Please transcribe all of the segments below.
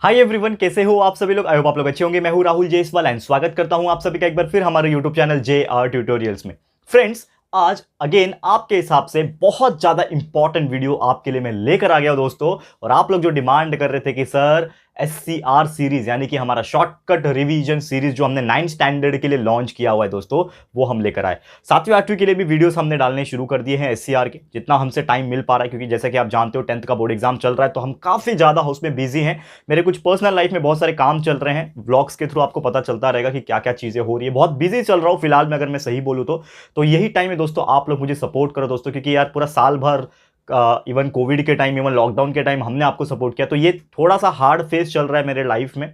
Hi everyone, कैसे हो आप सभी लोग। आई होप आप लोग अच्छे होंगे। मैं हूं राहुल जयसवाल एंड स्वागत करता हूं आप सभी का एक बार फिर हमारे यूट्यूब चैनल JR ट्यूटोरियल्स में। फ्रेंड्स, आज अगेन आपके हिसाब से बहुत ज्यादा इंपॉर्टेंट वीडियो आपके लिए मैं लेकर आ गया हूं दोस्तों। और आप लोग जो डिमांड कर रहे थे कि सर SCR सीरीज यानी कि हमारा शॉर्टकट रिवीजन सीरीज जो हमने 9th स्टैंडर्ड के लिए लॉन्च किया हुआ है दोस्तों, वो हम लेकर आए। 7वीं 8वीं के लिए भी वीडियोस हमने डालने शुरू कर दिए हैं SCR के, जितना हमसे टाइम मिल पा रहा है, क्योंकि जैसे कि आप जानते हो 10th का बोर्ड एग्जाम चल रहा है, तो हम काफी ज्यादा उसमें बिजी हैं। मेरे कुछ पर्सनल लाइफ में बहुत सारे काम चल रहे हैं, व्लॉग्स के थ्रू आपको पता चलता रहेगा कि क्या क्या चीजें हो रही है। बहुत बिजी चल रहा हूं फिलहाल में, अगर मैं सही बोलूं तो यही टाइम है दोस्तों, आप लोग मुझे सपोर्ट करो दोस्तों, क्योंकि यार पूरा साल भर इवन कोविड के टाइम, इवन लॉकडाउन के टाइम हमने आपको सपोर्ट किया, तो ये थोड़ा सा हार्ड फेस चल रहा है मेरे लाइफ में।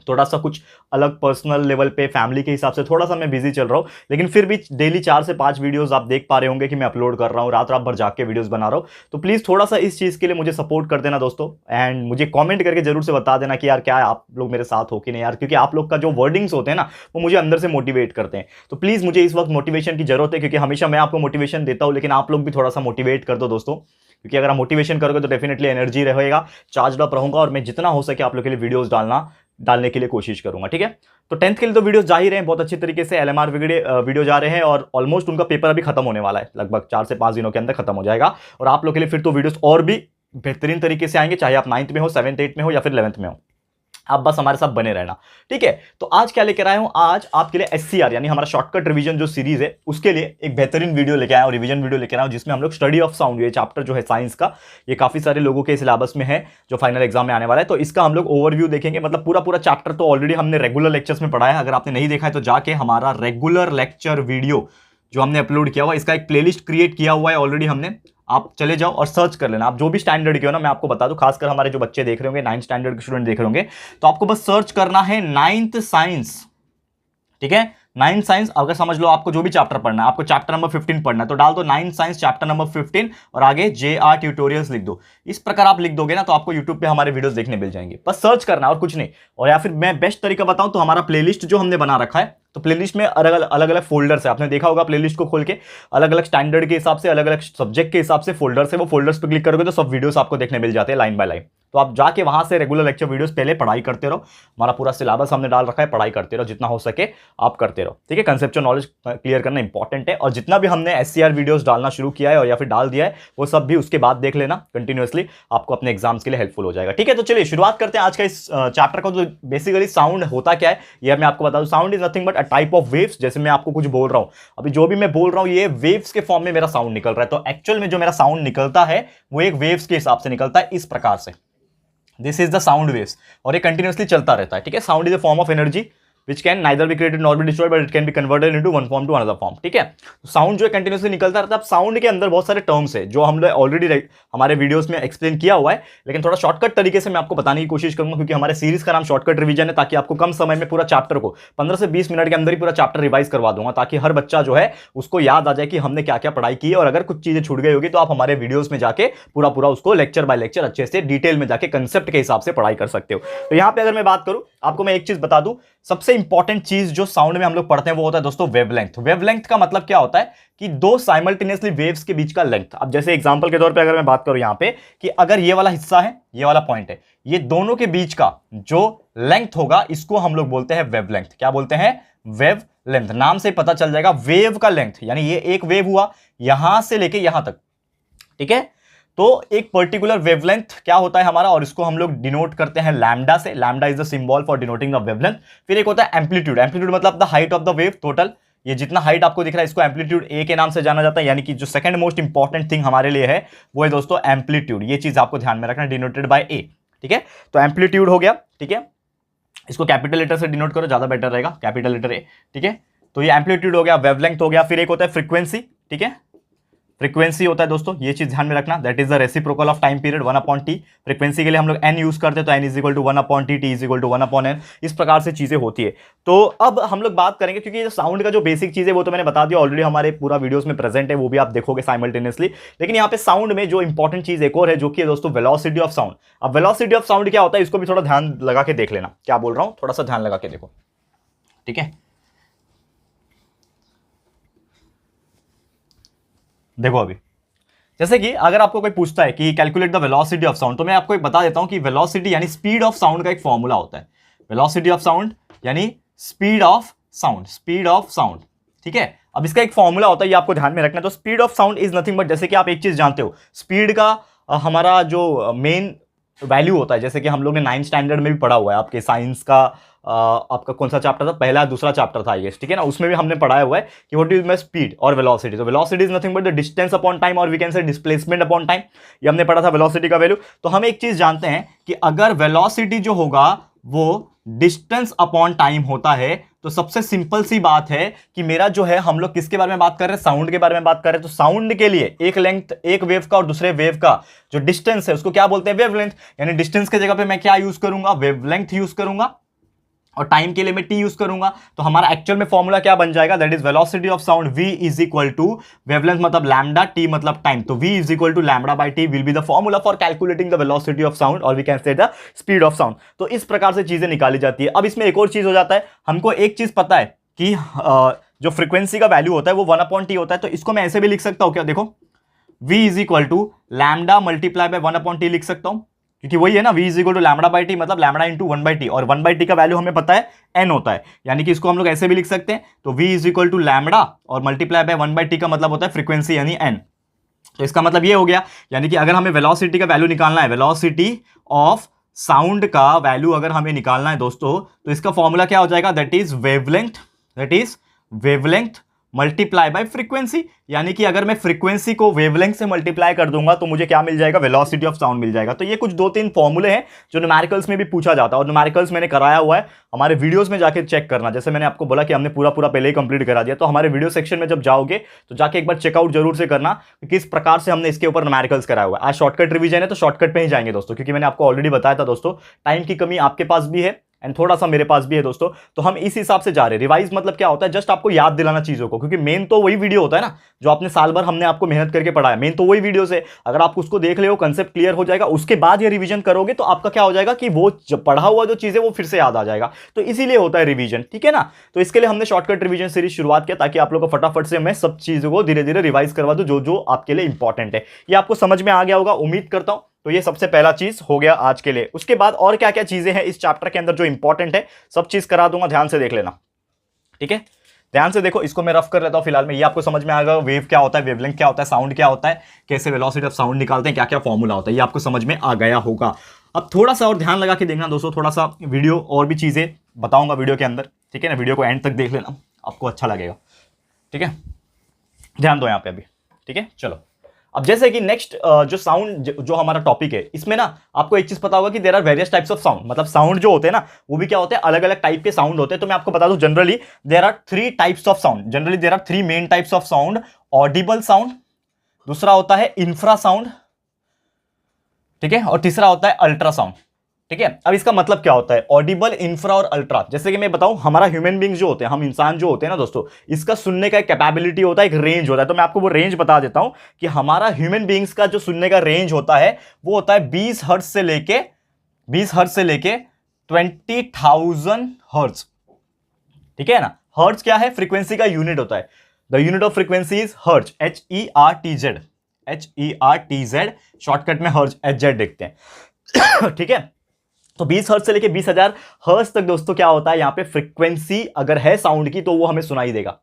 थोड़ा सा कुछ अलग पर्सनल लेवल पे फैमिली के हिसाब से थोड़ा सा मैं बिजी चल रहा हूं, लेकिन फिर भी डेली 4 से 5 वीडियोस आप देख पा रहे होंगे कि मैं अपलोड कर रहा हूं, रात रात भर जाग के वीडियोस बना रहा हूं। तो प्लीज थोड़ा सा इस चीज के लिए मुझे सपोर्ट कर देना दोस्तों, एंड मुझे कमेंट करके जरूर से बता देना कि यार क्या आप लोग मेरे साथ हो कि नहीं यार, क्योंकि आप लोग का जो वर्डिंग्स होते हैं ना, वो मुझे अंदर से मोटिवेट करते हैं। तो प्लीज मुझे इस वक्त मोटिवेशन की जरूरत है, क्योंकि हमेशा मैं आपको मोटिवेशन देता हूं, लेकिन आप लोग भी थोड़ा सा मोटिवेट कर दो दोस्तों, क्योंकि अगर आप मोटिवेशन करोगे तो डेफिनेटली एनर्जी रहेगा, चार्ज अप रहूंगा, और मैं जितना हो सके आप लोग के लिए वीडियोस डालने के लिए कोशिश करूंगा। ठीक है, तो 10th के लिए तो वीडियोस जा ही रहे हैं बहुत अच्छी तरीके से, LMR वीडियो जा रहे हैं, और ऑलमोस्ट उनका पेपर अभी खत्म होने वाला है, लगभग 4 से 5 दिनों के अंदर खत्म हो जाएगा। और आप लोग के लिए फिर तो वीडियोस और भी बेहतरीन तरीके से आएंगे, चाहे आप 9th में हो, 7th 8th में हो, या फिर 11th में हो, आप बस हमारे साथ बने रहना। ठीक है, तो आज क्या लेकर आया हूं, आज आपके लिए SCR यानी हमारा शॉर्टकट रिवीजन जो सीरीज है, उसके लिए एक बेहतरीन वीडियो लेकर आया हूं, रिवीजन वीडियो लेकर आया हूं, जिसमें हम लोग स्टडी ऑफ साउंड, ये चैप्टर जो है साइंस का, ये काफी सारे लोगों के सिलेबस में है जो फाइनल एग्जाम में आने वाला है, तो इसका हम लोग ओवरव्यू देखेंगे। मतलब पूरा पूरा चैप्टर तो ऑलरेडी हमने रेगुलर लेक्चर्स में पढ़ा है, अगर आपने नहीं देखा है तो जाके हमारा रेगुलर लेक्चर वीडियो जो हमने अपलोड किया हुआ, इसका एक प्लेलिस्ट क्रिएट किया हुआ है ऑलरेडी हमने, आप चले जाओ और सर्च कर लेना। आप जो भी स्टैंडर्ड के हो ना, मैं आपको बता दूं, खासकर हमारे जो बच्चे देख रहे होंगे, 9th स्टैंडर्ड के स्टूडेंट देख रहे होंगे, तो आपको बस सर्च करना है 9th साइंस। ठीक है, 9th साइंस, अगर समझ लो आपको जो भी चैप्टर पढ़ना है, आपको चैप्टर नंबर 15 पढ़ना है, तो डाल दो 9th साइंस चैप्टर नंबर 15 और आगे JR ट्यूटोरियल्स लिख दो। इस प्रकार आप लिख दोगे ना, तो आपको यूट्यूब पे हमारे वीडियोस देखने मिल जाएंगे, बस सर्च करना और कुछ नहीं। और या फिर मैं बेस्ट तरीका बताऊं तो हमारा प्लेलिस्ट जो हमने बना रखा है, तो प्लेलिस्ट में अलग अलग फोल्डर्स है, आपने देखा होगा प्लेलिस्ट को खोल के, अलग अलग स्टैंडर्ड के हिसाब से, अलग अलग सब्जेक्ट के हिसाब से फोल्डर्स है, वो फोल्डर्स पे क्लिक करोगे तो सब वीडियोस आपको देखने मिल जाते हैं लाइन बाय लाइन। तो आप जाके वहां से रेगुलर लेक्चर वीडियोस पहले पढ़ाई करते रहो, हमारा पूरा सिलेबस हमने डाल रखा है, पढ़ाई करते रहो, जितना हो सके आप करते रहो। ठीक है, कंसेप्चुअल नॉलेज क्लियर करना इंपॉर्टेंट है, और जितना भी हमने SCR वीडियोस डालना शुरू किया है और या फिर डाल दिया है, वो सब भी उसके बाद देख लेना कंटिन्यूअसली, आपको अपने एग्जाम्स के लिए हेल्पफुल हो जाएगा। ठीक है, तो चलिए शुरुआत करते हैं आज का इस चैप्टर को। तो बेसिकली साउंड होता क्या है, यह मैं आपको बता दूं। Sound is nothing but a type of waves. जैसे मैं आपको कुछ बोल रहा हूं, अभी जो भी मैं बोल रहा हूं, ये वेव्स के फॉर्म में मेरा साउंड निकल रहा है, तो एक्चुअल में जो मेरा साउंड निकलता है वो एक वेव्स के हिसाब से निकलता है, इस प्रकार से। This is the sound waves, और ये कंटिन्यूअसली चलता रहता है। ठीक है, sound is a form of energy which can neither be created nor be destroyed, but it can be converted into one form to another form। ठीक है, तो साउंड जो है कंटिन्यूअसली निकलता रहता है। अब साउंड के अंदर बहुत सारे टर्म्स है जो हम लोग ऑलरेडी हमारे वीडियोस में एक्सप्लेन किया हुआ है, लेकिन थोड़ा शॉर्टकट तरीके से मैं आपको बताने की कोशिश करूंगा, क्योंकि हमारे सीरीज का नाम शॉर्टकट रिवीजन है, ताकि आपको कम समय में पूरा चैप्टर को 15 से 20 मिनट के अंदर ही पूरा चैप्टर रिवाइज करवा दूंगा, ताकि हर बच्चा जो है उसको याद आ जाए कि हमने क्या क्या पढ़ाई की है, और अगर कुछ चीजें छूट गई होगी तो आप हमारे वीडियोस में जाके पूरा पूरा उसको लेक्चर बाय लेक्चर अच्छे से डिटेल में जाके कंसेप्ट के हिसाब से पढ़ाई कर सकते हो। तो यहां पे अगर मैं बात करूं, आपको मैं एक चीज बता दूं, सबसे इंपॉर्टेंट चीज जो साउंड में हम लोग पढ़ते हैं वो होता है दोस्तों वेवलेंथ। वेवलेंथ का मतलब क्या होता है कि दो साइमल्टेनियसली वेव्स के बीच का लेंथ। अब जैसे एग्जांपल के तौर पे अगर मैं बात करूं यहां पे, कि अगर ये वाला हिस्सा है, ये वाला पॉइंट है, ये दोनों के बीच का जो लेंथ होगा, इसको हम लोग बोलते हैं वेवलेंथ। क्या बोलते हैं? Wave length. नाम से पता चल जाएगा, वेव का लेंथ, यानी ये एक वेव हुआ यहां से लेके यहां तक। ठीक है, तो एक पर्टिकुलर वेवलेंथ क्या होता है हमारा, और इसको हम लोग डिनोट करते हैं लैम्डा से। Lambda is the symbol for denoting the wavelength. फिर एक होता है एम्पलीट्यूड। एम्पलीट्यूड मतलब the height of the wave total. ये जितना हाइट आपको दिख रहा है, इसको एम्पलीट्यूड ए के नाम से जाना जाता है, यानी कि जो सेकंड मोस्ट इंपॉर्टेंट थिंग हमारे लिए है वो है दोस्तों एम्पलीट्यूड। ये चीज आपको ध्यान में रखना, डिनोटेड बाय ए। ठीक है, तो एम्पलीट्यूड हो गया। ठीक है, इसको कैपिटल लेटर से डिनोट करो, ज्यादा बेटर रहेगा, कैपिटल लेटर ए। ठीक है, तो ये एम्पलीट्यूड हो गया, वेवलेंथ हो गया। फिर एक होता है फ्रीक्वेंसी। ठीक है, फ्रीक्वेंसी होता है दोस्तों, ये चीज ध्यान में रखना, that is the reciprocal of time period 1/t। Frequency के लिए हम लोग n यूज करते हैं, तो n is equal to 1/t, t is equal to 1/n। इस प्रकार से चीजें होती है। तो अब हम लोग बात करेंगे, क्योंकि साउंड का जो बेसिक चीज है वो तो मैंने बता दिया ऑलरेडी, हमारे पूरा वीडियोस में प्रेजेंट है, वो भी आप देखोगे साइमल्टेनियसली। लेकिन यहाँ पे साउंड में जो इंपॉर्टेंट चीज एक और है, जो कि है दोस्तों वेलोसिटी ऑफ साउंड। अब वेलोसिटी ऑफ साउंड क्या होता है, इसको भी थोड़ा ध्यान लगा के देख लेना, क्या बोल रहा हूं, थोड़ा सा ध्यान लगा के देखो। ठीक है, देखो अभी जैसे कि अगर आपको कोई पूछता है कि calculate the velocity of sound, तो मैं आपको एक बता देता हूं कि वेलोसिटी यानी स्पीड ऑफ साउंड का एक फॉर्मूला होता है। वेलोसिटी ऑफ साउंड यानी speed of sound, speed of sound, ठीक है। अब इसका एक फॉर्मूला होता है, ये आपको ध्यान में रखना है। तो speed of sound is nothing but, जैसे कि आप एक चीज जानते हो, स्पीड का हमारा जो मेन वैल्यू होता है, जैसे कि हम लोग ने 9th स्टैंडर्ड में भी पढ़ा हुआ है, आपके साइंस का आपका कौन सा चैप्टर था, पहला दूसरा चैप्टर था ये, ठीक है ना, उसमें भी हमने पढ़ाया हुआ है कि व्हाट इज माय स्पीड और वेलोसिटी। तो velocity is nothing but the distance upon time, और we can say displacement upon time, ये हमने पढ़ा था वेलोसिटी का वैल्यू। तो हम एक चीज जानते हैं कि अगर वेलोसिटी जो होगा वो डिस्टेंस अपॉन टाइम होता है, तो सबसे सिंपल सी बात है कि मेरा जो है, हम लोग किसके बारे में बात कर रहे हैं, साउंड के बारे में बात कर रहे हैं। तो साउंड के लिए एक लेंथ, एक वेव का और दूसरे वेव का जो डिस्टेंस है उसको क्या बोलते हैं, वेवलेंथ। यानी डिस्टेंस के जगह पे मैं क्या यूज करूंगा, वेवलेंथ यूज करूंगा, और टाइम के लिए मैं टी यूज करूंगा। तो हमारा एक्चुअल में फॉर्मूला क्या बन जाएगा, that is velocity of sound v is equal to wavelength मतलब लैम्डा, टी मतलब टाइम। तो v is equal to lambda by T will be the formula for calculating the velocity of sound, और we can say the speed of sound. तो इस प्रकार से चीजें निकाली जाती है। अब इसमें एक और चीज हो जाता है, हमको एक चीज पता है कि जो फ्रीक्वेंसी का वैल्यू होता है वो 1/t होता है। तो इसको मैं ऐसे भी लिख सकता हूं क्या, देखो v is equal to lambda multiply by 1/t लिख सकता हूं, क्योंकि वही है ना, v is equal to lambda by T मतलब लैम्डा इंटू 1/t, और 1/t का वैल्यू हमें पता है n होता है, यानी कि इसको हम लोग ऐसे भी लिख सकते हैं। तो v is equal to lambda और मल्टीप्लाई बाय 1/t का मतलब होता है फ्रीक्वेंसी यानी n। तो इसका मतलब ये हो गया, यानी कि अगर हमें वेलोसिटी का वैल्यू निकालना है, वेलोसिटी ऑफ साउंड का वैल्यू अगर हमें निकालना है दोस्तों, तो इसका फॉर्मूला क्या हो जाएगा, that is wavelength multiply by frequency. यानी कि अगर मैं फ्रीक्वेंसी को वेवलेंथ से मल्टीप्लाई कर दूंगा तो मुझे क्या मिल जाएगा, वेलोसिटी ऑफ साउंड मिल जाएगा। तो ये कुछ 2-3 फॉर्मूले हैं जो न्यूमेरिकल्स में भी पूछा जाता है, और न्यूमेरिकल्स मैंने कराया हुआ है, हमारे वीडियोस में जाके चेक करना। जैसे मैंने आपको बोला कि हमने पूरा पहले ही कंप्लीट करा दिया, तो हमारे वीडियो सेक्शन में जब जाओगे तो जाके एक बार चेकआउट जरूर से करना कि किस प्रकार से हमने इसके ऊपर न्यूमेरिकल्स कराया हुआ है। आज शॉर्टकट रिवीजन है तो शॉर्टकट पे ही जाएंगे दोस्तों, क्योंकि मैंने आपको ऑलरेडी बताया था दोस्तों, टाइम की कमी आपके पास भी है एंड थोड़ा सा मेरे पास भी है दोस्तों। तो हम इस हिसाब से जा रहे हैं। रिवाइज मतलब क्या होता है, जस्ट आपको याद दिलाना चीजों को, क्योंकि मेन तो वही वीडियो होता है ना जो आपने साल भर हमने आपको मेहनत करके पढ़ाया, मेन तो वही वीडियो से। अगर आप उसको देख ले हो, कंसेप्ट क्लियर हो जाएगा, उसके बाद ये रिवीजन करोगे तो आपका क्या हो जाएगा कि वो पढ़ा हुआ जो चीज है वो फिर से याद आ जाएगा। तो इसीलिए होता है रिवीजन, ठीक है ना। तो इसके लिए हमने शॉर्टकट रिवीजन सीरीज शुरुआत किया, ताकि आप लोग को फटाफट से मैं सब चीजों को धीरे धीरे रिवाइज करवा दूं जो जो आपके लिए इंपॉर्टेंट है। ये आपको समझ में आ गया होगा, उम्मीद करता हूं। तो ये सबसे पहला चीज हो गया आज के लिए। उसके बाद और क्या क्या चीजें हैं इस चैप्टर के अंदर जो इंपॉर्टेंट है, सब चीज करा दूंगा, ध्यान से देख लेना, ठीक है। ध्यान से देखो, इसको मैं रफ कर लेता हूं फिलहाल में। ये आपको समझ में आएगा, वेव क्या होता है, वेवलेंथ क्या होता है, साउंड क्या होता है, कैसे वेलोसिटी ऑफ साउंड निकालते हैं, क्या क्या फॉर्मूला होता है, ये आपको समझ में आ गया होगा। अब थोड़ा सा और ध्यान लगा के देखना दोस्तों, थोड़ा सा वीडियो और भी चीजें बताऊंगा वीडियो के अंदर, ठीक है ना। वीडियो को एंड तक देख लेना, आपको अच्छा लगेगा, ठीक है। ध्यान दो यहाँ पे अभी, ठीक है। चलो, अब जैसे कि नेक्स्ट जो साउंड जो हमारा टॉपिक है, इसमें ना आपको एक चीज पता होगा कि there are various types of sound, मतलब साउंड जो होते हैं ना वो भी क्या होते हैं, अलग अलग टाइप के साउंड होते हैं। तो मैं आपको बता दूं, generally there are 3 types of sound, generally there are 3 main types of sound. Audible sound, दूसरा होता है इंफ्रा साउंड, ठीक है, और तीसरा होता है अल्ट्रासाउंड, ठीक है। अब इसका मतलब क्या होता है, ऑडिबल, इंफ्रा और अल्ट्रा। जैसे कि मैं बताऊं, हमारा ह्यूमन बींग्स जो होते हैं, हम इंसान जो होते हैं ना दोस्तों, इसका सुनने का एक कैपेबिलिटी होता है, एक रेंज होता है। तो मैं आपको वो रेंज बता देता हूं कि हमारा ह्यूमन बींग्स का जो सुनने का रेंज होता है वो होता है 20 हर्ट्ज से लेके 20,000 हर्ट्ज, ठीक है ना। हर्ट्ज क्या है, फ्रीक्वेंसी का यूनिट होता है। The unit of frequency is hertz, HERTZ, shortcut में हर्ट्ज HZ देखते हैं ठीक है। तो 20 हर्ट्ज से लेके 20,000 हर्ट्ज तक दोस्तों क्या होता है, यहां पे फ्रीक्वेंसी अगर है साउंड की तो वो हमें सुनाई देगा।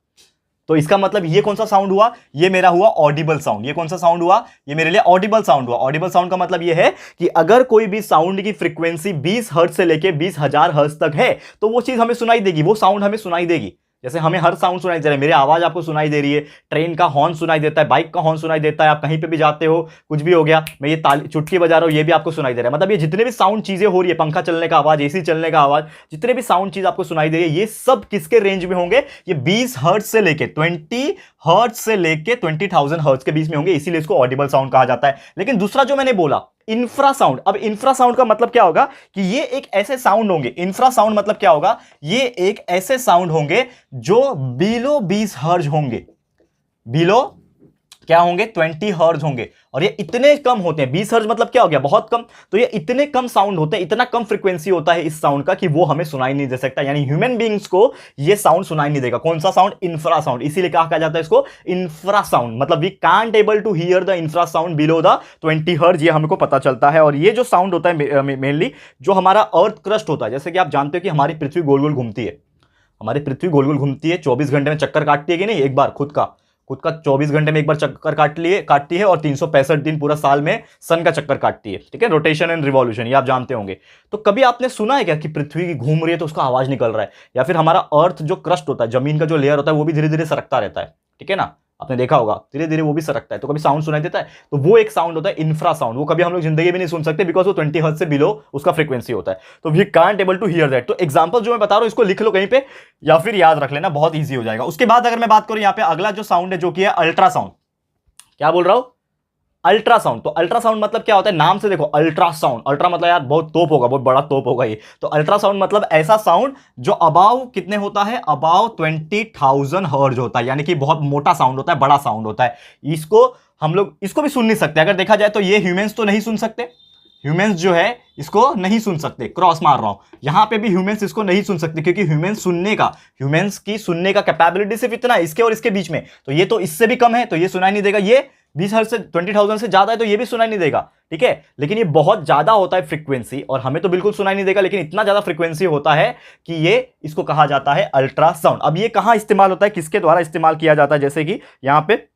तो इसका मतलब ये कौन सा साउंड हुआ, ये मेरा हुआ ऑडिबल साउंड। ये कौन सा साउंड हुआ, ये मेरे लिए ऑडिबल साउंड हुआ। ऑडिबल साउंड का मतलब ये है कि अगर कोई भी साउंड की फ्रीक्वेंसी 20 हर्ट्ज से लेके 20,000 हर्ट्ज तक है तो वो चीज हमें सुनाई देगी, वो साउंड हमें सुनाई देगी। जैसे हमें हर साउंड सुनाई दे रहा है, मेरी आवाज आपको सुनाई दे रही है, ट्रेन का हॉर्न सुनाई देता है, बाइक का हॉर्न सुनाई देता है, आप कहीं पे भी जाते हो, कुछ भी हो गया, मैं ये चुटकी बजा रहा हूं, ये भी आपको सुनाई दे रहा है। मतलब ये जितने भी साउंड चीजें हो रही है, पंखा चलने का आवाज, एसी चलने का आवाज, जितने भी साउंड चीज आपको सुनाई दे रही है, ये सब किसके रेंज में होंगे, ये 20 हर्ट्ज से लेके 20 हर्ट्ज से लेके 20,000 हर्ट्ज के बीच में होंगे, इसीलिए इसको ऑडिबल साउंड कहा जाता है। लेकिन दूसरा जो मैंने बोला इंफ्रा साउंड, अब इंफ्रा साउंड का मतलब क्या होगा कि ये एक ऐसे साउंड होंगे, इंफ्रा साउंड मतलब क्या होगा, ये एक ऐसे साउंड होंगे जो बिलो 20 हर्ट्ज होंगे, बिलो क्या होंगे 20 हर्ज होंगे, और ये इतने कम होते हैं। 20 हर्ज मतलब क्या हो गया, बहुत कम। तो ये इतने कम साउंड होते हैं, इतना कम फ्रीक्वेंसी होता है इस साउंड का कि वो हमें सुनाई नहीं दे सकता, यानी ह्यूमन बींग्स को ये साउंड सुनाई नहीं देगा। कौन सा साउंड, इंफ्रा साउंड, इसीलिए कहा जाता है इसको इंफ्रा साउंड, मतलब we can't able to hear the infra sound below the 20 hertz, ये हमको पता चलता है। और ये जो साउंड होता है मेनली जो हमारा अर्थ क्रस्ट होता है, जैसे कि आप जानते हो कि हमारी पृथ्वी गोल गोल घूमती है, हमारी पृथ्वी गोल गोल घूमती है, 24 घंटे में चक्कर काटती है कि नहीं, एक बार खुद का 24 घंटे में एक बार चक्कर काटती है, और 365 दिन पूरा साल में सन का चक्कर काटती है, ठीक है, रोटेशन एंड रिवॉल्यूशन, ये आप जानते होंगे। तो कभी आपने सुना है क्या कि पृथ्वी घूम रही है तो उसका आवाज निकल रहा है, या फिर हमारा अर्थ जो क्रस्ट होता है, जमीन का जो लेयर होता है, वो भी धीरे धीरे सरकता रहता है, ठीक है ना, आपने देखा होगा धीरे धीरे वो भी सरकता है, तो कभी साउंड सुनाई देता है। तो वो एक साउंड होता है इंफ्रा साउंड, वो कभी हम लोग जिंदगी में नहीं सुन सकते, बिकॉज वो 20 हर्ट्ज से बिलो उसका फ्रीक्वेंसी होता है, तो we can't able to hear that. तो एग्जांपल जो मैं बता रहा हूं इसको लिख लो कहीं पे, या फिर याद रख लेना, बहुत ईजी हो जाएगा। उसके बाद अगर मैं बात करूं यहाँ पे अगला जो साउंड है जो कि है अल्ट्रासाउंड। क्या बोल रहा हूं, अल्ट्रासाउंड। तो अल्ट्रासाउंड मतलब क्या होता है, नाम से देखो अल्ट्रासाउंड, अल्ट्रा मतलब यार बहुत तोप होगा, बहुत बड़ा तोप होगा ये। तो अल्ट्रासाउंड मतलब ऐसा साउंड जो अबाव कितने होता है, अबाव 20,000 हर्ट्ज होता है, यानी कि बहुत मोटा साउंड होता है, बड़ा साउंड होता है। इसको हम लोग इसको भी सुन नहीं सकते, अगर देखा जाए तो ये ह्यूमंस तो नहीं सुन सकते, ह्यूमंस जो है इसको नहीं सुन सकते, क्रॉस मार रहा हूं, यहां पे भी ह्यूमंस इसको नहीं सुन सकते, क्योंकि ह्यूमंस की सुनने का कैपेबिलिटी सिर्फ इतना है, इसके और इसके बीच में, तो ये तो इससे भी कम है, तो ये सुनाई नहीं देगा। ये 20 हर्ट्ज से 20,000 से ज्यादा है तो ये भी सुनाई नहीं देगा, ठीक है। लेकिन ये बहुत ज्यादा होता है फ्रीक्वेंसी, और हमें तो बिल्कुल सुनाई नहीं देगा, लेकिन इतना ज्यादा फ्रीक्वेंसी होता है कि ये इसको कहा जाता है अल्ट्रासाउंड। अब ये कहां इस्तेमाल होता है, किसके द्वारा इस्तेमाल किया जाता है, जैसे कि यहां पे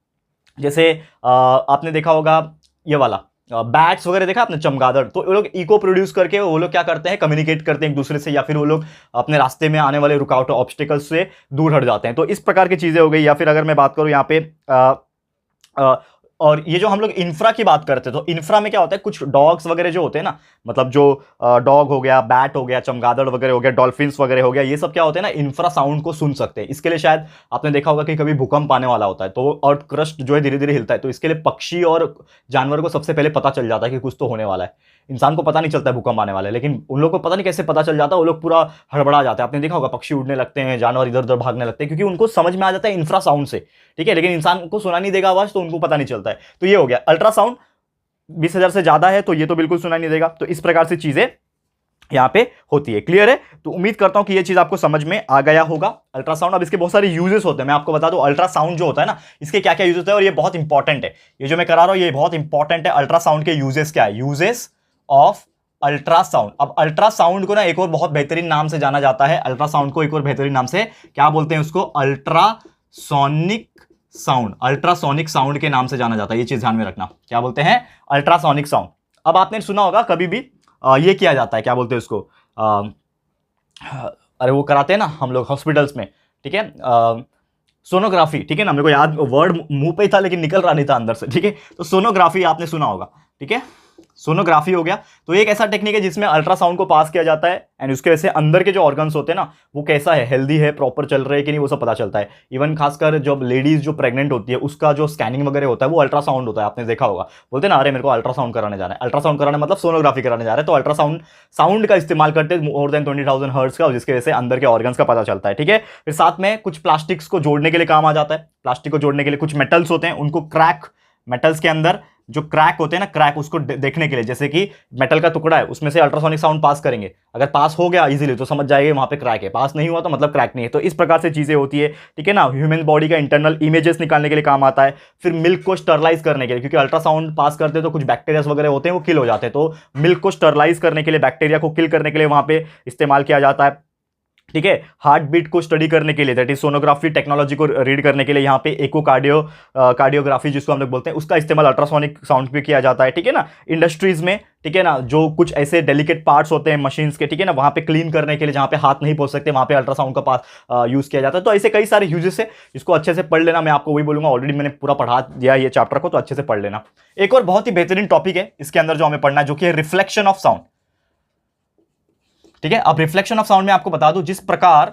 जैसे आपने देखा होगा ये वाला बैट्स वगैरह देखा आपने, चमगादड़, तो वो लोग इको प्रोड्यूस करके वो लोग क्या करते हैं, कम्युनिकेट करते हैं एक दूसरे से, या फिर वो लोग अपने रास्ते में आने वाले रुकावट ऑब्स्टिकल्स से दूर हट जाते हैं। तो इस प्रकार की चीजें हो गई। या फिर अगर मैं बात करूं यहाँ पे और ये जो हम लोग इंफ्रा की बात करते हैं, तो इंफ्रा में क्या होता है, कुछ डॉग्स वगैरह जो होते हैं ना, मतलब जो डॉग हो गया, बैट हो गया, चमगादड़ वगैरह हो गया, डॉल्फिन्स वगैरह हो गया, ये सब क्या होते हैं ना, इंफ्रा साउंड को सुन सकते हैं। इसके लिए शायद आपने देखा होगा कि कभी भूकंप आने वाला होता है तो अर्थ क्रस्ट जो है धीरे धीरे हिलता है, तो इसके लिए पक्षी और जानवर को सबसे पहले पता चल जाता है कि कुछ तो होने वाला है। इंसान को पता नहीं चलता है भूकंप आने वाला है, लेकिन उन लोगों को पता नहीं कैसे पता चल जाता है, वो लोग पूरा हड़बड़ा जाते हैं। आपने देखा होगा पक्षी उड़ने लगते हैं, जानवर इधर उधर भागने लगते हैं, क्योंकि उनको समझ में आ जाता है इंफ्रा साउंड से, ठीक है। लेकिन इंसान को सुना नहीं देगा आवाज, तो उनको पता नहीं चलता है। तो ये हो गया अल्ट्रासाउंड, 20,000 से ज्यादा है तो ये तो बिल्कुल सुनाई नहीं देगा। तो इस प्रकार से चीजें यहां पे होती है, क्लियर है। तो उम्मीद करता हूं कि ये चीज आपको समझ में आ गया होगा अल्ट्रासाउंड। अब इसके बहुत सारे यूजेस होते हैं, मैं आपको बता दूं अल्ट्रासाउंड जो होता है ना, इसके क्या क्या यूजेस होते हैं, और ये बहुत इंपॉर्टेंट है, ये जो मैं करा रहा हूं ये बहुत इंपॉर्टेंट है। अल्ट्रासाउंड के यूजेस क्या है, यूजेस ऑफ अल्ट्रासाउंड। अब अल्ट्रासाउंड को ना एक और बहुत बेहतरीन नाम से जाना जाता है, अल्ट्रासाउंड को एक और बेहतरीन नाम से क्या बोलते हैं उसको, अल्ट्रासोनिक साउंड, अल्ट्रासोनिक साउंड के नाम से जाना जाता है। ये चीज ध्यान में रखना, क्या बोलते हैं, अल्ट्रासोनिक साउंड। अब आपने सुना होगा कभी भी ये किया जाता है, क्या बोलते हैं उसको, अरे वो कराते हैं ना हम लोग हॉस्पिटल्स में, ठीक है, सोनोग्राफी, ठीक है ना, मेरे को याद वर्ड मुंह पे ही था लेकिन निकल रहा नहीं था अंदर से, ठीक है। तो सोनोग्राफी आपने सुना होगा, ठीक है, सोनोग्राफी हो गया। तो एक ऐसा टेक्निक है जिसमें अल्ट्रासाउंड को पास किया जाता है, एंड उसके वजह से अंदर के जो ऑर्गन्स होते हैं ना, वो कैसा है, हेल्दी है, प्रॉपर चल रहे हैं कि नहीं, वो सब पता चलता है। इवन खासकर जब लेडीज जो प्रेग्नेंट होती है उसका जो स्कैनिंग वगैरह होता है वो अल्ट्रासाउंड होता है, आपने देखा होगा। बोलते हैं ना, अरे मेरे को अल्ट्रासाउंड कराने जाना है, अल्ट्रासाउंड कराने मतलब सोनोग्राफी कराने जा रहे हैं, तो अल्ट्रासाउंड साउंड का इस्तेमाल करते हैं मोर देन 20,000 हर्ट्ज का, जिसकी वजह से अंदर के ऑर्गन्स का पता चलता है, ठीक है। फिर साथ में कुछ प्लास्टिक्स को जोड़ने के लिए काम आ जाता है, प्लास्टिक को जोड़ने के लिए कुछ मेटल्स होते हैं, उनको क्रैक, मेटल्स के अंदर जो क्रैक होते हैं ना, क्रैक उसको देखने के लिए, जैसे कि मेटल का टुकड़ा है उसमें से अल्ट्रासोनिक साउंड पास करेंगे, अगर पास हो गया इजीली तो समझ जाएंगे वहां पे क्रैक है, पास नहीं हुआ तो मतलब क्रैक नहीं है। तो इस प्रकार से चीजें होती है, ठीक है ना। ह्यूमन बॉडी का इंटरनल इमेजेस निकालने के लिए काम आता है। फिर मिल्क को स्टरलाइज करने के लिए, क्योंकि अल्ट्रासाउंड पास करते हैं तो कुछ बैक्टीरिया वगैरह होते हैं वो किल हो जाते हैं, तो मिल्क को स्टरलाइज करने के लिए, बैक्टीरिया को किल करने के लिए वहां पे इस्तेमाल किया जाता है, ठीक है। हार्ट बीट को स्टडी करने के लिए, दैट इज सोनोग्राफी टेक्नोलॉजी को रीड करने के लिए यहाँ पे एको कार्डियोग्राफी जिसको हम लोग बोलते हैं, उसका इस्तेमाल अल्ट्रासोनिक साउंड पे किया जाता है, ठीक है ना। इंडस्ट्रीज में, ठीक है ना, जो कुछ ऐसे डेलिकेट पार्ट्स होते हैं मशीन्स के, ठीक है ना, वहां पे क्लीन करने के लिए जहां पे हाथ नहीं पहुंच सकते वहां पे अल्ट्रासाउंड का पास यूज किया जाता है। तो ऐसे कई सारे यूजेस है, इसको अच्छे से पढ़ लेना। मैं आपको वही बोलूंगा, ऑलरेडी मैंने पूरा पढ़ा दिया ये चैप्टर को, तो अच्छे से पढ़ लेना। एक और बहुत ही बेहतरीन टॉपिक है इसके अंदर जो हमें पढ़ना है, जो कि है रिफ्लेक्शन ऑफ साउंड, ठीक है। अब रिफ्लेक्शन ऑफ साउंड में आपको बता दूं, जिस प्रकार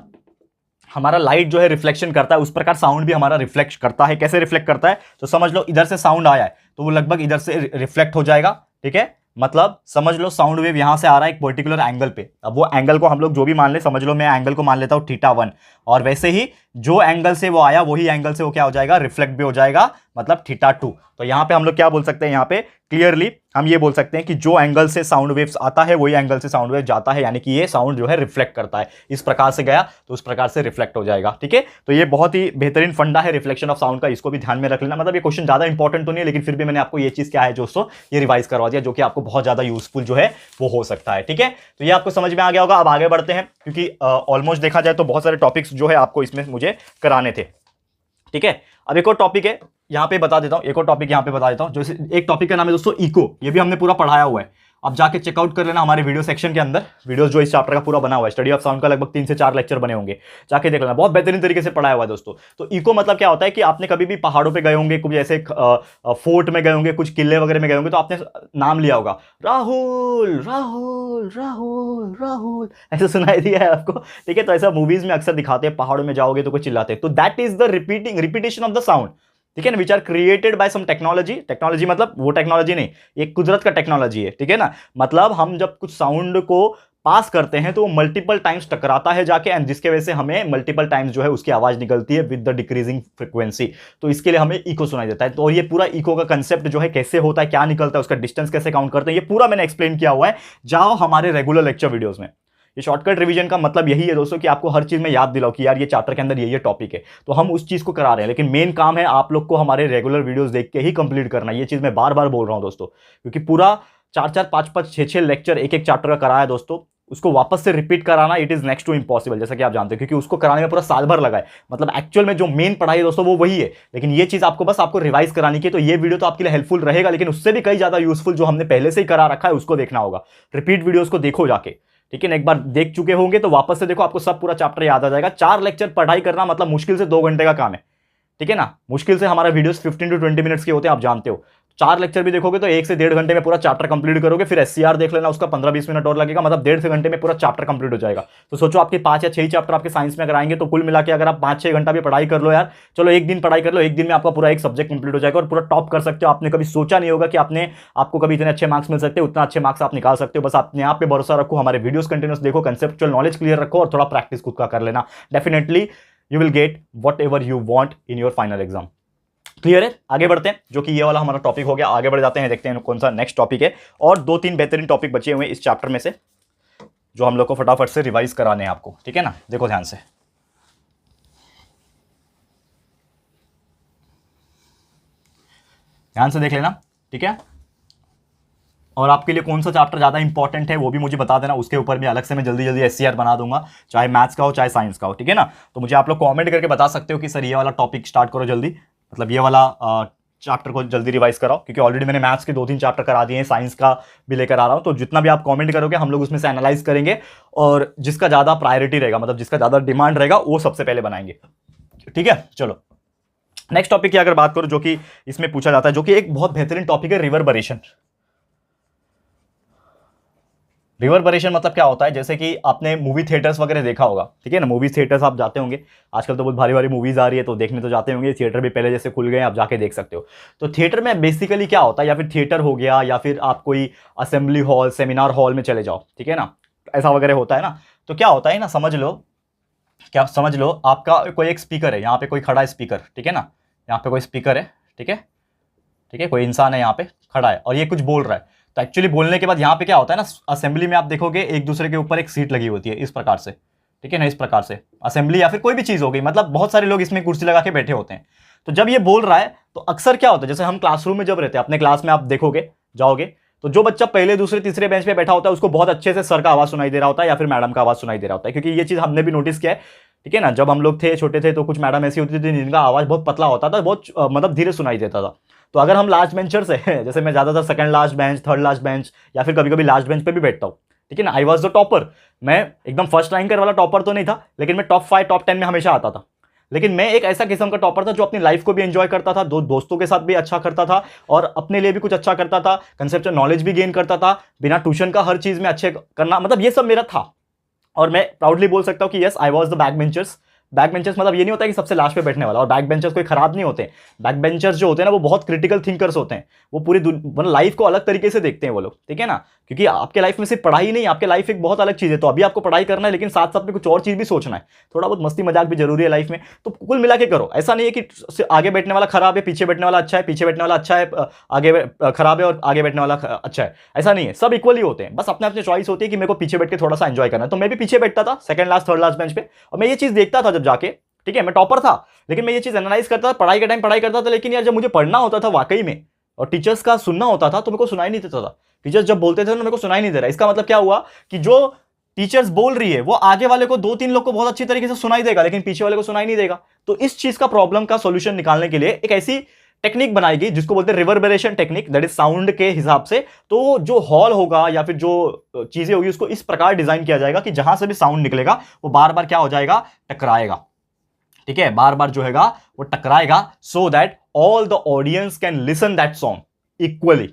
हमारा लाइट जो है रिफ्लेक्शन करता है, उस प्रकार साउंड भी हमारा रिफ्लेक्ट करता है। कैसे रिफ्लेक्ट करता है, तो समझ लो इधर से साउंड आया है तो वो लगभग इधर से रिफ्लेक्ट हो जाएगा, ठीक है। मतलब समझ लो साउंड वेव यहां से आ रहा है एक पर्टिकुलर एंगल पे, अब वो एंगल को हम लोग जो भी मान ले, समझ लो मैं एंगल को मान लेता हूं θ1, और वैसे ही जो एंगल से वो आया वही एंगल से वो क्या हो जाएगा, रिफ्लेक्ट भी हो जाएगा, मतलब θ2। तो यहां पे हम लोग क्या बोल सकते हैं, यहां पे क्लियरली हम ये बोल सकते हैं कि जो एंगल से साउंड वेव्स आता है वही एंगल से साउंड वेव जाता है, यानी कि ये साउंड जो है रिफ्लेक्ट करता है। इस प्रकार से गया तो उस प्रकार से रिफ्लेक्ट हो जाएगा। ठीक है, तो ये बहुत ही बेहतरीन फंडा है रिफ्लेक्शन ऑफ साउंड का, इसको भी ध्यान में रख लेना। मतलब ये क्वेश्चन ज्यादा इंपॉर्टेंट तो नहीं है, लेकिन फिर भी मैंने आपको ये चीज क्या है दोस्तों, ये रिवाइज करवा दिया, जो कि आपको बहुत ज्यादा यूजफुल जो है वो हो सकता है। ठीक है, तो ये आपको समझ में आ गया होगा। अब आगे बढ़ते हैं, क्योंकि ऑलमोस्ट देखा जाए तो बहुत सारे टॉपिक्स जो है आपको इसमें मुझे कराने थे। ठीक है, अब एक और टॉपिक है यहां पे बता देता हूं, एक और टॉपिक यहां पे बता देता हूं, जो एक टॉपिक का नाम है दोस्तों इको। ये भी हमने पूरा पढ़ाया हुआ है, आप जाके चेकआउट कर लेना हमारे वीडियो सेक्शन के अंदर, वीडियोस जो इस चैप्टर का पूरा बना हुआ है, स्टडी ऑफ साउंड का लगभग 3 से 4 लेक्चर बने होंगे, जाके देख लेना, बहुत बेहतरीन तरीके से पढ़ाया हुआ है दोस्तों। तो इको मतलब क्या होता है कि आपने कभी भी पहाड़ों पे गए होंगे, कुछ ऐसे फोर्ट में गए होंगे, कुछ किले वगैरह में गए होंगे, तो आपने नाम लिया होगा, राहुल राहुल राहुल राहुल, ऐसा सुनाई दिया है आपको। ठीक है, तो ऐसा मूवीज में अक्सर दिखाते हैं, पहाड़ों में जाओगे तो कुछ चिल्लाते हैं, तो that is the repetition of the sound. ठीक है ना, which are created by some technology. Technology मतलब वो टेक्नोलॉजी नहीं, एक कुदरत का टेक्नोलॉजी है। ठीक है ना, मतलब हम जब कुछ साउंड को पास करते हैं तो वो मल्टीपल टाइम्स टकराता है जाके, एंड जिसके वजह से हमें मल्टीपल टाइम्स जो है उसकी आवाज निकलती है विद द डिक्रीजिंग फ्रीक्वेंसी। तो इसके लिए हमें इको सुनाई देता है। तो ये पूरा इको का कंसेप्ट जो है कैसे होता है, क्या निकलता है, उसका डिस्टेंस कैसे काउंट करते हैं, ये पूरा मैंने एक्सप्लेन किया हुआ है, जाओ हमारे रेगुलर लेक्चर वीडियोस में। ये शॉर्टकट रिवीजन का मतलब यही है दोस्तों कि आपको हर चीज में याद दिलाओ कि यार ये चैप्टर के अंदर ये टॉपिक है, तो हम उस चीज को करा रहे हैं, लेकिन मेन काम है आप लोग को हमारे रेगुलर वीडियोस देख के ही कंप्लीट करना। ये चीज मैं बार बार बोल रहा हूं दोस्तों, क्योंकि पूरा 4-4, 5-5, 6-6 लेक्चर एक एक चैप्टर का कराया दोस्तों, उसको वापस से रिपीट कराना it is next to impossible, जैसा कि आप जानते हो, क्योंकि उसको कराने में पूरा साल भर लगा है। मतलब एक्चुअल में जो मेन पढ़ाई है दोस्तों वो वही है, लेकिन ये चीज आपको बस आपको रिवाइज करानी की, तो ये वीडियो तो आपके लिए हेल्पफुल रहेगा, लेकिन उससे भी कई ज्यादा यूजफुल जो हमने पहले से ही करा रखा है उसको देखना होगा। रिपीट वीडियोस को देखो जाके, ठीक है ना, एक बार देख चुके होंगे तो वापस से देखो, आपको सब पूरा चैप्टर याद आ जाएगा। 4 लेक्चर पढ़ाई करना मतलब मुश्किल से 2 घंटे का काम है। ठीक है ना, मुश्किल से हमारा वीडियोस 15 to 20 मिनट्स के होते हैं, आप जानते हो। 4 लेक्चर भी देखोगे तो 1 से 1.5 घंटे में पूरा चैप्टर कंप्लीट करोगे, फिर एससीआर देख लेना, उसका 15-20 मिनट और लगेगा, मतलब 1.5 घंटे में पूरा चैप्टर कंप्लीट हो जाएगा। तो सोचो आपके 5 या 6 चैप्टर आपके साइंस में अगर आएंगे, तो कुल मिला के अगर आप 5-6 घंटा भी पढ़ाई कर लो यार, चलो एक दिन पढ़ाई कर लो, एक दिन में आपका पूरा एक सब्जेक्ट कंप्लीट हो जाएगा और पूरा टॉप कर सकते हो। आपने कभी सोचा नहीं होगा कि आपको कभी इतने अच्छे मार्क्स मिल सकते हैं, उतना अच्छे मार्क्स आप निकाल सकते हो। बस अपने आप पे भरोसा रखो, हमारे वीडियोस कंटिन्यूस देखो, कंसेप्चुअल नॉलेज क्लियर रखो और थोड़ा प्रैक्टिस खुद का कर लेना। Definitely you will get what ever you want in your final exam. Clear है, आगे बढ़ते हैं, जो कि ये वाला हमारा टॉपिक हो गया। आगे बढ़ जाते हैं, देखते हैं कौन सा नेक्स्ट टॉपिक है। और 2-3 बेहतरीन टॉपिक बचे हुए हैं इस चैप्टर में से, जो हम लोग को फटाफट से रिवाइज कराने हैं आपको। ठीक है ना, देखो ध्यान से, ध्यान से देख लेना। ठीक है, और आपके लिए कौन सा चैप्टर ज्यादा इंपॉर्टेंट है वो भी मुझे बता देना, उसके ऊपर भी अलग से मैं जल्दी जल्दी एससीआर बना दूंगा, चाहे मैथ्स का हो चाहे साइंस का हो। ठीक है ना, तो मुझे आप लोग कमेंट करके बता सकते हो कि सर ये वाला टॉपिक स्टार्ट करो जल्दी, मतलब ये वाला चैप्टर को जल्दी रिवाइज कराओ, क्योंकि ऑलरेडी मैंने मैथ्स के 2-3 चैप्टर करा दिए हैं, साइंस का भी लेकर आ रहा हूं। तो जितना भी आप कमेंट करोगे हम लोग उसमें से एनालाइज करेंगे, और जिसका ज्यादा प्रायोरिटी रहेगा, मतलब जिसका ज्यादा डिमांड रहेगा, वो सबसे पहले बनाएंगे। ठीक है, चलो नेक्स्ट टॉपिक की अगर बात करूं, जो कि इसमें पूछा जाता है, जो कि एक बहुत बेहतरीन टॉपिक है, रिवर्बरेशन। रिवर्बरेशन मतलब क्या होता है, जैसे कि आपने मूवी थिएटर्स वगैरह देखा होगा। ठीक है ना, मूवी थिएटर्स आप जाते होंगे, आजकल तो बहुत भारी भारी मूवीज आ रही है, तो देखने तो जाते होंगे। थिएटर भी पहले जैसे खुल गए, आप जाके देख सकते हो। तो थिएटर में बेसिकली क्या होता है, या फिर थिएटर हो गया, या फिर आप कोई असेंबली हॉल, सेमिनार हॉल में चले जाओ, ठीक है ना, ऐसा वगैरह होता है ना। तो क्या होता है ना, समझ लो आपका कोई एक स्पीकर है, यहाँ पे कोई खड़ा है स्पीकर, ठीक है ना, यहाँ पे कोई स्पीकर है, ठीक है, कोई इंसान है यहाँ पे खड़ा है और ये कुछ बोल रहा है। तो एक्चुअली बोलने के बाद यहाँ पे क्या होता है ना, असेंबली में आप देखोगे एक दूसरे के ऊपर एक सीट लगी होती है, इस प्रकार से। ठीक है ना, इस प्रकार से असेंबली या फिर कोई भी चीज हो गई, मतलब बहुत सारे लोग इसमें कुर्सी लगा के बैठे होते हैं। तो जब ये बोल रहा है तो अक्सर क्या होता है, जैसे हम क्लासरूम में जब रहते हैं, अपने क्लास में आप देखोगे जाओगे, तो जो बच्चा पहले दूसरे तीसरे बेंच पे बैठा होता है उसको बहुत अच्छे से सर का आवाज सुनाई दे रहा होता है, या फिर मैडम का आवाज सुनाई दे रहा होता है, क्योंकि ये चीज हमने भी नोटिस किया है। ठीक है ना, जब हम लोग थे छोटे थे तो कुछ मैडम ऐसी होती थी जिनका आवाज बहुत पतला होता था, बहुत मतलब धीरे सुनाई देता था। तो अगर हम लास्ट बेंचर्स है, जैसे मैं ज्यादातर second last bench, third last bench, या फिर कभी कभी लास्ट बेंच पे भी बैठता हूँ। ठीक है ना, आई वॉज द टॉपर। मैं एकदम फर्स्ट रैंकर वाला टॉपर तो नहीं था, लेकिन मैं टॉप 5 टॉप 10 में हमेशा आता था। लेकिन मैं एक ऐसा किस्म का टॉपर था जो अपनी लाइफ को भी एंजॉय करता था, दोस्तों के साथ भी अच्छा करता था, और अपने लिए भी कुछ अच्छा करता था, कंसेप्चुअल नॉलेज भी गेन करता था, बिना ट्यूशन का हर चीज में अच्छे करना, मतलब ये सब मेरा था। और मैं प्राउडली बोल सकता हूँ कि yes, I was the back benchers. Back benchers मतलब ये नहीं होता कि सबसे लास्ट पे बैठने वाला, और बैक बेंचर्स कोई खराब नहीं होते। बैक बेंचर्स जो होते हैं ना, वो बहुत क्रिटिकल थिंकर्स होते हैं, वो पूरी मतलब लाइफ को अलग तरीके से देखते हैं वो लोग। ठीक है ना, क्योंकि आपके लाइफ में सिर्फ पढ़ाई नहीं, आपके लाइफ एक बहुत अलग चीज़ है। तो अभी आपको पढ़ाई करना है, लेकिन साथ साथ में कुछ और चीज़ भी सोचना है, थोड़ा बहुत मस्ती मजाक भी जरूरी है लाइफ में। तो कुल मिला के करो। ऐसा नहीं है कि आगे बैठने वाला खराब है, पीछे बैठने वाला अच्छा है, पीछे बैठने वाला अच्छा है, आगे खराब है और आगे बैठने वाला अच्छा है। ऐसा नहीं है, सब इक्वली होते हैं। बस अपने अपने चॉइस होती है कि मेरे को पीछे बैठ के थोड़ा सा एंजॉय करना है। तो मैं भी पीछे बैठता था, second last third last bench पे, और मैं ये चीज़ देखता था जब जाके, ठीक है, मैं टॉपर था, लेकिन मैं ये चीज़ एनालाइज करता था, पढ़ाई के टाइम पढ़ाई करता था, लेकिन यार जब मुझे पढ़ना होता था वाकई में और टीचर्स का सुनना होता था तो मेरे को सुनाई नहीं देता था। टीचर्स जब बोलते थे तो मेरे को सुनाई नहीं दे रहा। इसका मतलब क्या हुआ कि जो टीचर्स बोल रही है वो आगे वाले को 2-3 लोग को बहुत अच्छी तरीके से सुनाई देगा, लेकिन पीछे वाले को सुनाई नहीं देगा। तो इस चीज का प्रॉब्लम का सॉल्यूशन निकालने के लिए एक ऐसी टेक्निक बनाई गई जिसको बोलते हैं reverberation technique, that is sound के हिसाब से। तो जो हॉल होगा या फिर जो चीजें होगी उसको इस प्रकार डिजाइन किया जाएगा कि जहां से भी साउंड निकलेगा वो बार बार क्या हो जाएगा, टकराएगा। ठीक है, बार बार जो हैगा वो टकराएगा, so that all the audience can listen that song equally.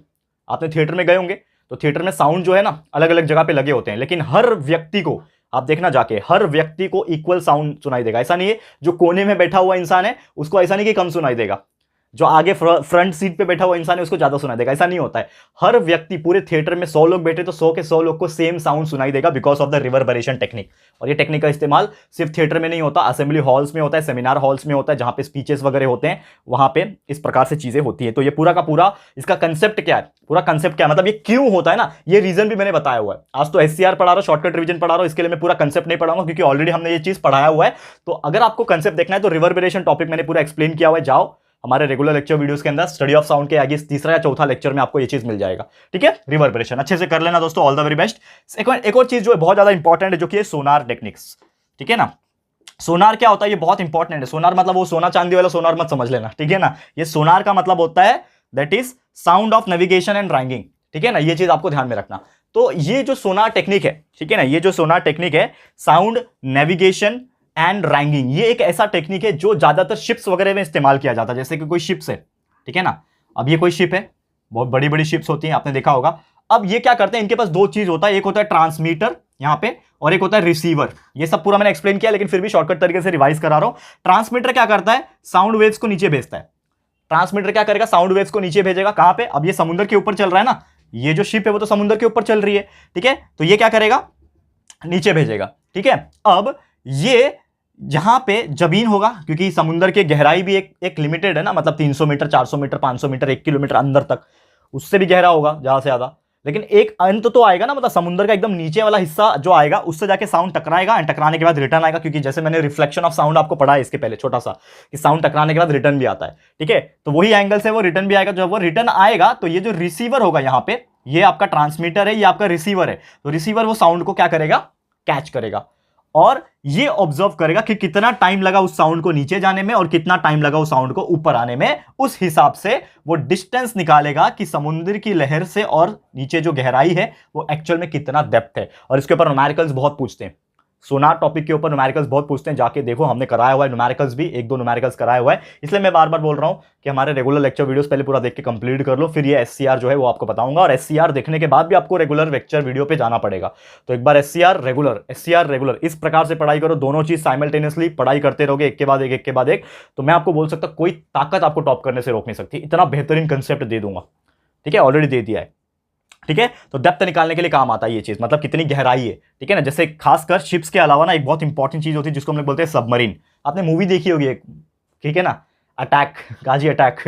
आपने थिएटर में गए होंगे तो थिएटर में साउंड जो है ना अलग अलग जगह पे लगे होते हैं, लेकिन हर व्यक्ति को आप देखना जाके, हर व्यक्ति को इक्वल साउंड सुनाई देगा। ऐसा नहीं है जो कोने में बैठा हुआ इंसान है उसको ऐसा नहीं कि कम सुनाई देगा, जो आगे फ्रंट सीट पे बैठा हुआ इंसान है उसको ज्यादा सुनाई देगा, ऐसा नहीं होता है। हर व्यक्ति, पूरे थिएटर में 100 लोग बैठे तो 100 के 100 लोग को सेम साउंड सुनाई देगा because of the reverberation technique. और ये टेक्निक का इस्तेमाल सिर्फ थिएटर में नहीं होता, असेंबली हॉल्स में होता है, सेमिनार हॉल्स में होता है, जहां पे स्पीचेस वगैरह होते हैं, वहां पे इस प्रकार से चीजें होती है। तो ये पूरा का पूरा इसका कंसेप्ट क्या है, पूरा कंसेप्ट क्या है, मतलब ये क्यों होता है ना, ये रीजन भी मैंने बताया हुआ है। आज तो एससीआर पढ़ा रहा हूं, शॉर्टकट रिवीजन पढ़ा रहा हूं, इसके लिए मैं पूरा कंसेप्ट नहीं पढ़ाऊंगा क्योंकि ऑलरेडी हमने ये चीज पढ़ाया हुआ है। तो अगर आपको कंसेप्ट देखना है तो रिवर्बरेशन टॉपिक मैंने पूरा एक्सप्लेन किया हुआ है, जाओ हमारे रेगुलर लेक्चर वीडियोस के अंदर स्टडी ऑफ साउंड के आगे तीसरा या चौथा लेक्चर में आपको ये चीज मिल जाएगा। ठीक है, रिवर्बरेशन अच्छे से कर लेना दोस्तों, ऑल द वेरी बेस्ट। एक और चीज जो है बहुत ज्यादा इंपॉर्टेंट है, जो कि सोनार टेक्निक्स। ठीक है ना, सोनार क्या होता है, ये बहुत इंपॉर्टेंट है। सोनार मतलब वो सोना चांदी वाला सोनार मत समझ लेना, ठीक है ना। ये सोनार का मतलब होता है that is sound of navigation and ragging. ठीक है ना, ये चीज आपको ध्यान में रखना। तो ये जो सोनार टेक्निक है, ठीक है ना, ये जो सोनार टेक्निक है, साउंड नेविगेशन एंड रैंगिंग, ये एक ऐसा टेक्निक है जो ज्यादातर शिप्स वगैरह में इस्तेमाल किया जाता है। जैसे कि कोई शिप्स है, ठीक है ना, अब ये कोई शिप है, बहुत बड़ी बड़ी शिप्स होती हैं, आपने देखा होगा। अब ये क्या करते हैं, इनके पास दो चीज होता है, एक होता है ट्रांसमीटर यहां पे और एक होता है रिसीवर। ये सब पूरा मैंने एक्सप्लेन किया, लेकिन फिर भी शॉर्टकट तरीके से रिवाइज करा रहा हूं। ट्रांसमीटर क्या करता है, साउंड वेव्स को नीचे भेजता है। ट्रांसमीटर क्या करेगा, साउंड वेव्स को नीचे भेजेगा। कहां पे, अब ये समुद्र के ऊपर चल रहा है ना, ये जो शिप है वो तो समुद्र के ऊपर चल रही है, ठीक है, तो ये क्या करेगा, नीचे भेजेगा। ठीक है, अब ये जहां पे जमीन होगा, क्योंकि समुद्र की गहराई भी एक लिमिटेड है ना, मतलब 300 मीटर, 400 मीटर, 500 मीटर, 1 किलोमीटर अंदर तक, उससे भी गहरा होगा ज्यादा से ज्यादा, लेकिन एक अंत तो आएगा ना, मतलब समुद्र का एकदम नीचे वाला हिस्सा जो आएगा उससे जाके साउंड टकराएगा, एंड टकराने के बाद रिटर्न आएगा। क्योंकि जैसे मैंने रिफ्लेक्शन ऑफ साउंड आपको पढ़ा है इसके पहले छोटा सा, कि साउंड टकराने के बाद रिटर्न भी आता है। ठीक है, तो वही एंगल से वो रिटर्न भी आएगा। जब वो रिटर्न आएगा तो ये जो रिसीवर होगा यहाँ पे, ये आपका ट्रांसमीटर है, ये आपका रिसीवर है। तो रिसीवर वो साउंड को क्या करेगा, कैच करेगा, और ये ऑब्जर्व करेगा कि कितना टाइम लगा उस साउंड को नीचे जाने में और कितना टाइम लगा उस साउंड को ऊपर आने में। उस हिसाब से वो डिस्टेंस निकालेगा कि समुद्र की लहर से और नीचे जो गहराई है वो एक्चुअल में कितना डेप्थ है। और इसके ऊपर न्यूमेरिकल्स बहुत पूछते हैं, सोनार टॉपिक के ऊपर न्यूमेरिकल्स बहुत पूछते हैं, जाके देखो हमने कराया हुआ है न्यूमेरिकल्स भी, 1-2 न्यूमेरिकल्स कराया हुआ है। इसलिए मैं बार बार बोल रहा हूं कि हमारे रेगुलर लेक्चर वीडियोस पहले पूरा देख के कंप्लीट कर लो, फिर ये एससीआर जो है वो आपको बताऊंगा। और एससीआर देखने के बाद भी आपको रेगुलर लेक्चर वीडियो पे जाना पड़ेगा। तो एक बार एससीआर रेगुलर इस प्रकार से पढ़ाई करो, दोनों चीज साइमल्टेनियसली पढ़ाई करते रहोगे, एक के बाद एक, तो मैं आपको बोल सकता कोई ताकत आपको टॉप करने से रोक नहीं सकती, इतना बेहतरीन कंसेप्ट दे दूंगा। ठीक है, ऑलरेडी दे दिया है। ठीक है, तो डेप्थ निकालने के लिए काम आता है ये चीज, मतलब कितनी गहराई है। ठीक है ना, जैसे खासकर शिप्स के अलावा ना एक बहुत इंपॉर्टेंट चीज होती है जिसको हम लोग बोलते हैं सबमरीन। आपने मूवी देखी होगी एक, ठीक है ना, अटैक, गाजी अटैक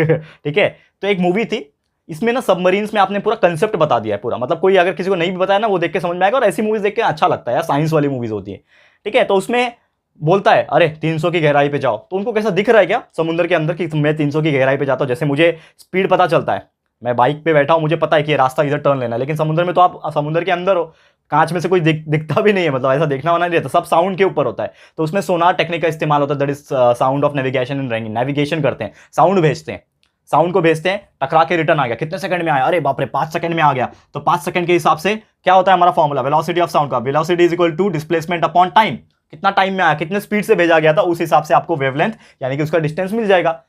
ठीक है, तो एक मूवी थी, इसमें ना सबमरीन्स में आपने पूरा कंसेप्ट बता दिया है पूरा, मतलब कोई अगर किसी को नहीं भी बताया ना वो देख के समझ में आएगा। और ऐसी मूवीज देख के अच्छा लगता है यार, साइंस वाली मूवीज होती है। ठीक है, तो उसमें बोलता है अरे 300 की गहराई पे जाओ, तो उनको कैसा दिख रहा है क्या समुद्र के अंदर कि मैं 300 की गहराई पे जाता हूं। जैसे मुझे स्पीड पता चलता है, मैं बाइक पे बैठा हूं, मुझे पता है कि ये रास्ता इधर टर्न लेना है, लेकिन समुद्र में तो आप समुद्र के अंदर हो, कांच में से कोई दिखता भी नहीं है, मतलब ऐसा देखना होना नहीं रहता, सब साउंड के ऊपर होता है। तो उसमें सोनार टेक्निक का इस्तेमाल होता है, that is sound of navigation and ragging. Navigation करते हैं, साउंड भेजते हैं, साउंड को भेजते हैं, टकरा के रिटर्न आ गया, कितने सेकंड में आया, अरे बाप रे 5 सेकंड में आ गया। तो 5 सेकंड के हिसाब से क्या होता है हमारा फॉर्मूला, वेलोसिटी ऑफ साउंड का, velocity is equal to displacement upon time, कितना टाइम में आया, कितने स्पीड से भेजा गया था, उस हिसाब से आपको वेवलेंथ यानी कि उसका डिस्टेंस मिल जाएगा।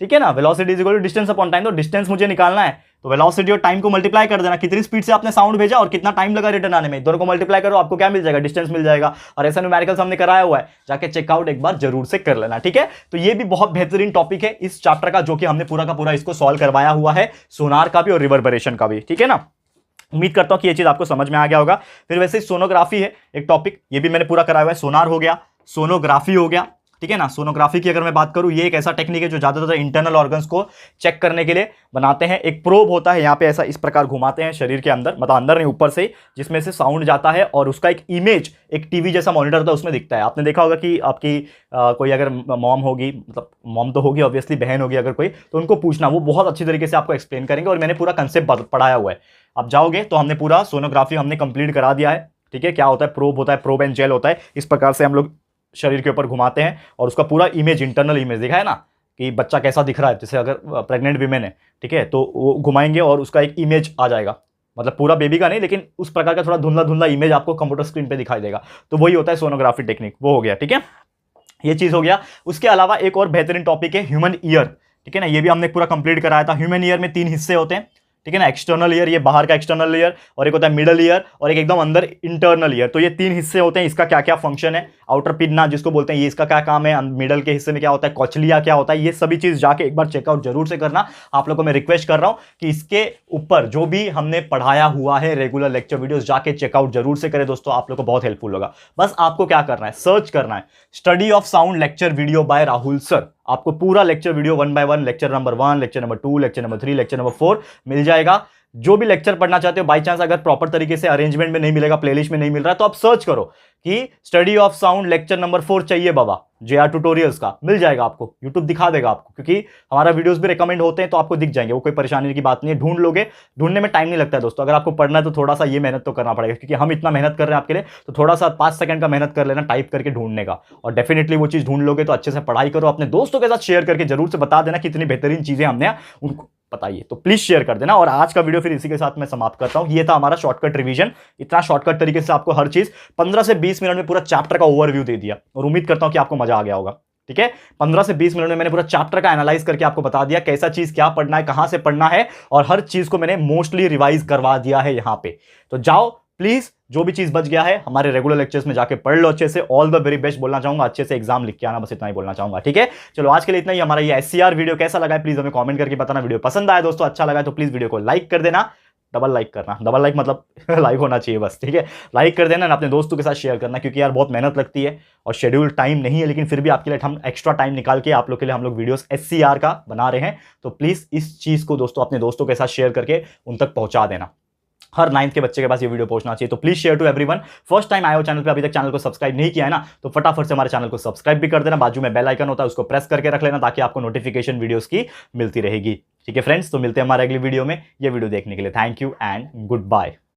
ठीक है ना, velocity is equal to distance upon time, तो डिस्टेंस मुझे निकालना है तो वेलोसिटी और टाइम को मल्टीप्लाई कर देना, कितनी स्पीड से आपने साउंड भेजा और कितना टाइम लगा रिटर्न आने में, दोनों को मल्टीप्लाई करो, आपको क्या मिल जाएगा, डिस्टेंस मिल जाएगा। और ऐसा न्यूमेरिकल्स हमने कराया हुआ है, जाके चेकआउट एक बार जरूर से कर लेना। ठीक है, तो ये भी बहुत बेहतरीन टॉपिक है इस चैप्टर का, जो कि हमने पूरा का पूरा इसको सॉल्व करवाया हुआ है, सोनार का भी और रिवर्बरेशन का भी। ठीक है ना, उम्मीद करता हूं कि ये चीज आपको समझ में आ गया होगा। फिर वैसे ही सोनोग्राफी है एक टॉपिक, ये भी मैंने पूरा कराया हुआ है। सोनार हो गया, सोनोग्राफी हो गया, ठीक है ना। सोनोग्राफी की अगर मैं बात करूं, ये एक ऐसा टेक्निक है जो ज्यादातर इंटरनल ऑर्गन्स को चेक करने के लिए बनाते हैं। एक प्रोब होता है यहाँ पे, ऐसा इस प्रकार घुमाते हैं शरीर के अंदर, मतलब अंदर नहीं ऊपर से, जिसमें से साउंड जाता है और उसका एक इमेज, एक टीवी जैसा मॉनिटर होता है उसमें दिखता है। आपने देखा होगा कि आपकी कोई अगर मॉम होगी, मतलब मॉम तो होगी ऑब्वियसली, बहन होगी अगर कोई, तो उनको पूछना, वो बहुत अच्छी तरीके से आपको एक्सप्लेन करेंगे। और मैंने पूरा कंसेप्ट पढ़ाया हुआ है। आप जाओगे तो हमने पूरा सोनोग्राफी हमने कंप्लीट करा दिया है, ठीक है। क्या होता है, प्रोब होता है, प्रोब एंड जेल होता है। इस प्रकार से हम लोग शरीर के ऊपर घुमाते हैं और उसका पूरा इमेज, इंटरनल इमेज दिखा है ना, कि बच्चा कैसा दिख रहा है। जैसे अगर प्रेग्नेंट वीमेन है, ठीक है, तो वो घुमाएंगे और उसका एक इमेज आ जाएगा, मतलब पूरा बेबी का नहीं, लेकिन उस प्रकार का थोड़ा धुंधला धुंधला इमेज आपको कंप्यूटर स्क्रीन पे दिखाई देगा। तो वही होता है सोनोग्राफी टेक्निक, वो हो गया, ठीक है। ये चीज हो गया। उसके अलावा एक और बेहतरीन टॉपिक है ह्यूमन ईयर, ठीक है ना। ये भी हमने पूरा कंप्लीट कराया था। ह्यूमन ईयर में 3 हिस्से होते हैं, ठीक है ना। एक्सटर्नल ईयर, ये बाहर का एक्सटर्नल ईयर, और एक होता है मिडल ईयर, और एक एकदम अंदर इंटरनल ईयर। तो ये 3 हिस्से होते हैं। इसका क्या क्या फंक्शन है, आउटर पिन्ना जिसको बोलते हैं, ये इसका क्या काम है, मिडल के हिस्से में क्या होता है, कोचलिया क्या होता है, ये सभी चीज जाके एक बार चेकआउट जरूर से करना। आप लोगों को मैं रिक्वेस्ट कर रहा हूं कि इसके ऊपर जो भी हमने पढ़ाया हुआ है रेगुलर लेक्चर वीडियोस, जाके चेकआउट जरूर से करें दोस्तों, आप लोग को बहुत हेल्पफुल होगा। बस आपको क्या करना है, सर्च करना है study of sound lecture video by Rahul sir. आपको पूरा lecture video 1 by 1, lecture number 1, lecture number 2, lecture number 3, lecture number 4 मिल जाएगा। जो भी लेक्चर पढ़ना चाहते हो, बाई चांस अगर प्रॉपर तरीके से अरेंजमेंट में नहीं मिलेगा, प्लेलिस्ट में नहीं मिल रहा है, तो आप सर्च करो कि study of sound lecture number 4 चाहिए बाबा, जेआर ट्यूटोरियल्स का, मिल जाएगा आपको। यूट्यूब दिखा देगा आपको, क्योंकि हमारा वीडियोस भी रिकमेंड होते हैं तो आपको दिख जाएंगे, वो कोई परेशानी की बात नहीं है। ढूंढ लोगे, ढूंढने में टाइम नहीं लगता है दोस्तों। अगर आपको पढ़ना है तो थोड़ा सा ये मेहनत तो करना पड़ेगा, क्योंकि हम इतना मेहनत कर रहे हैं आपके लिए, तो थोड़ा सा 5 सेकंड का मेहनत कर लेना टाइप करके ढूंढने का, और डेफिनेटली वो चीज ढूंढ लोगे तो अच्छे से पढ़ाई करो। अपने दोस्तों के साथ शेयर करके जरूर से बता देना कितनी बेहतरीन चीजें हमने उनको बताइए, तो प्लीज शेयर कर देना। और आज का वीडियो फिर इसी के साथ मैं समाप्त करता हूं। ये था हमारा शॉर्टकट रिवीजन। इतना शॉर्टकट तरीके से आपको हर चीज 15 से 20 मिनट में पूरा चैप्टर का ओवरव्यू दे दिया, और उम्मीद करता हूं कि आपको मजा आ गया होगा, ठीक है। 15 से 20 मिनट में मैंने पूरा चैप्टर का एनालाइज करके आपको बता दिया कैसा चीज क्या पढ़ना है, कहां से पढ़ना है, और हर चीज को मैंने मोस्टली रिवाइज करवा दिया है यहां पे। तो जाओ प्लीज, जो भी चीज बच गया है हमारे रेगुलर लेक्चर्स में जाके पढ़ लो अच्छे से। ऑल द वेरी बेस्ट बोलना चाहूंगा, अच्छे से एग्जाम लिख के आना, बस इतना ही बोलना चाहूंगा, ठीक है। चलो आज के लिए इतना ही। हमारा ये एससीआर वीडियो कैसा लगा है प्लीज हमें कमेंट करके बताना। वीडियो पसंद आया दोस्तों, अच्छा लगा तो प्लीज वीडियो को लाइक कर देना, डबल लाइक करना, डबल लाइक मतलब लाइक होना चाहिए बस, ठीक है। लाइक कर देना, अपने दोस्तों के साथ शेयर करना, क्योंकि यार बहुत मेहनत लगती है और शेड्यूल टाइम नहीं है, लेकिन फिर भी आपके लिए हम एक्स्ट्रा टाइम निकाल के आप लोग के लिए हम लोग वीडियोस एससीआर का बना रहे हैं। तो प्लीज इस चीज को दोस्तों अपने दोस्तों के साथ शेयर करके उन तक पहुंचा देना। हर 9th के बच्चे के पास ये वीडियो पहुंचना चाहिए। तो please share to everyone. First time आए हो चैनल पे, अभी तक चैनल को सब्सक्राइब नहीं किया है ना, तो फटाफट से हमारे चैनल को सब्सक्राइब भी कर देना। बाजू में बेल आइकन होता है, उसको प्रेस करके रख लेना, ताकि आपको नोटिफिकेशन वीडियोस की मिलती रहेगी, ठीक है फ्रेंड्स। तो मिलते हैं हमारे अगली वीडियो में। ये वीडियो देखने के लिए thank you and good bye.